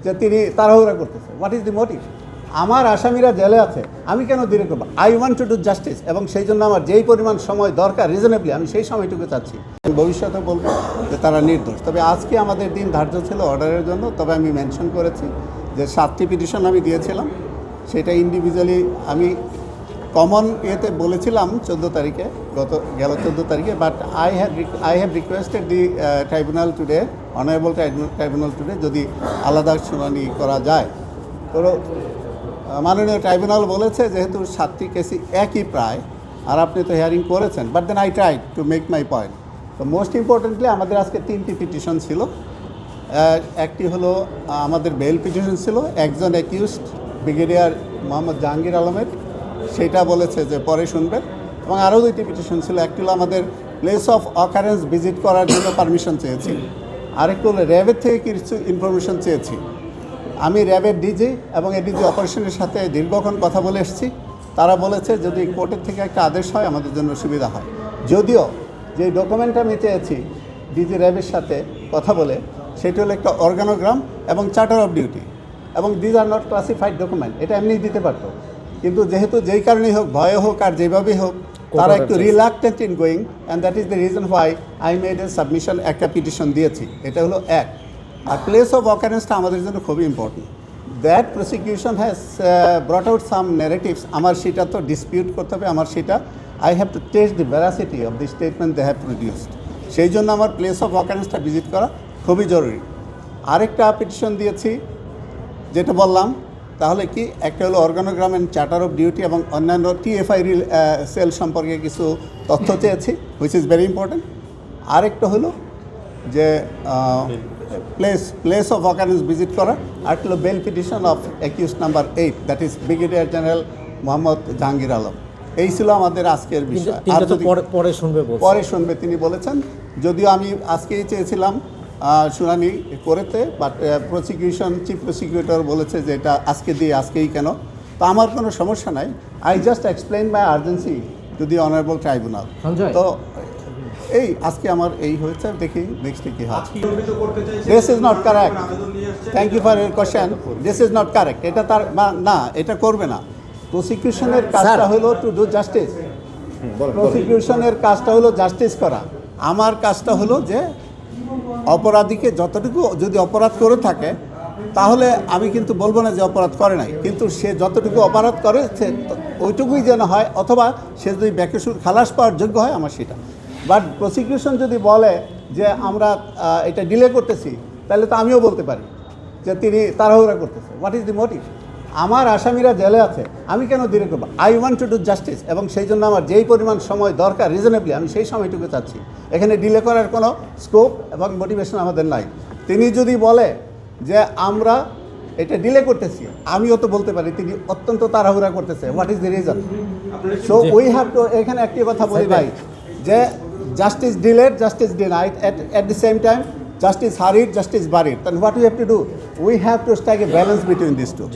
যে তিনি তাড়াহুড়া করতেছে। What is the motive? আমার আসামিরা জেলে আছে, আমি কেন দেরি করবো? I want to do justice, এবং সেই জন্য আমার যেই পরিমাণ সময় দরকার রিজনেবলি আমি সেই সময়টুকু চাচ্ছি। ভবিষ্যতে বলবো যে তারা নির্দোষ। তবে আজকে আমাদের দিন ধার্য ছিল অর্ডারের জন্য, তবে আমি মেনশন করেছি যে 7টি পিটিশন আমি দিয়েছিলাম, সেটা ইন্ডিভিজুয়ালি আমি কমন ইয়েতে বলেছিলাম 14 তারিখে, গেল 14 তারিখে, but I have requested the tribunal today, honourable tribunal today, যদি আলাদা শুনানি করা যায়। তো মাননীয় ট্রাইব্যুনাল বলেছে যেহেতু 7টি কেসই একই প্রায়, আর আপনি তো হিয়ারিং করেছেন, but then I try to make my point. তো মোস্ট ইম্পর্টেন্টলি আমাদের আজকে 3টি পিটিশন ছিল। একটি হলো আমাদের বেল পিটিশন ছিল একজন অ্যাকিউজড ব্রিগেডিয়ার মোহাম্মদ জাহাঙ্গীর আলমের, সেটা বলেছে যে পরে শুনবেন। এবং আরও 2টি পিটিশন ছিল, একটি হলো আমাদের প্লেস অফ অকারেন্স ভিজিট করার জন্য পারমিশন চেয়েছি, আরেকটু হলো র্যাবের থেকে কিছু ইনফরমেশন চেয়েছি। আমি র্যাবের ডিজি এবং এডিজি অপারেশনের সাথে দীর্ঘক্ষণ কথা বলে এসেছি। তারা বলেছে যদি কোর্টের থেকে একটা আদেশ হয় আমাদের জন্য সুবিধা হয়। যদিও যে ডকুমেন্ট আমি চেয়েছি ডিজি র্যাবের সাথে কথা বলে, সেটি হলো একটা অর্গানোগ্রাম এবং চার্টার অফ ডিউটি, এবং these are not classified document, এটা এমনিই দিতে পারতো। কিন্তু যেহেতু যেই কারণেই হোক, ভয়ে হোক আর যেভাবেই হোক, তারা একটু reluctant in going, and that is the reason why I made a submission, একটা পিটিশন দিয়েছি। এটা হলো এক। আর প্লেস অফ অকারেন্সটা আমাদের জন্য খুবই important. That prosecution has brought out some narratives, আমার সেটা তো ডিসপিউট করতে হবে, আমার সেটা I have to test the veracity of the statement they have produced. সেই জন্য আমার প্লেস অফ অকারেন্সটা ভিজিট করা খুবই জরুরি। আরেকটা পিটিশন দিয়েছি, যেটা বললাম, তাহলে কি একটা হলো organogram and charter of duty এবং অন্যান্য টিএফআই সেল সম্পর্কে কিছু তথ্য চেয়েছি, হুইচ ইজ ভেরি ইম্পর্টেন্ট। আরেকটা হলো যে প্লেস অফ অকারেন্স ভিজিট করা, আর হলো bail petition of accused number 8, that is brigadier general Mohammad Jahangir Alam. এই ছিল আমাদের আজকের বিষয়। আর পরে শুনবে তিনি বলেছেন, যদিও আমি আজকেই চেয়েছিলাম শুনানি করেতে, বাট প্রসিকিউশন চিফ প্রসিকিউটর বলেছে যে এটা আজকে দিয়ে আজকেই কেন। তো আমার কোনো সমস্যা নাই, I just explain my urgency to the honourable tribunal. তো এই আজকে আমার এই হয়েছে, দেখি নেক্সটে কী হয়। This is not correct, thank you for your question. This is not correct, এটা তার না, এটা করবে না। প্রসিকিউশনের কাজটা হলো টু ডু জাস্টিস, প্রসিকিউশনের কাজটা হলো জাস্টিস করা। আমার কাজটা হলো যে অপরাধীকে যতটুকু, যদি অপরাধ করে থাকে তাহলে আমি কিন্তু বলবো না যে অপরাধ করে নাই, কিন্তু সে যতটুকু অপরাধ করে সে ওইটুকুই যেন হয়, অথবা সে যদি বেকসুর খালাস পাওয়ার যোগ্য হয়, আমার সেটা। বাট প্রসিকিউশন যদি বলে যে আমরা এটা ডিলে করতেছি, তাহলে তো আমিও বলতে পারি যে তিনি তাড়াহুড়া করতেছে। What is the motive? আমার আসামিরা জেলে আছে, আমি কেন দেরি করবো? I want to do justice, এবং সেই জন্য আমার যেই পরিমাণ সময় দরকার রিজনেবলি আমি সেই সময়টুকু চাচ্ছি। এখানে ডিলে করার কোনো স্কোপ এবং মোটিভেশন আমাদের নাই। তিনি যদি বলে যে আমরা এটা ডিলে করতেছি, আমিও তো বলতে পারি তিনি অত্যন্ত তাড়াহুড়া করতেছে। What is the reason? So we have to, এখানে একটি কথা বলি ভাই, যে justice delayed, justice denied, at the same time justice hurried, justice buried. Then what we have to do? We have to strike a balance between these two.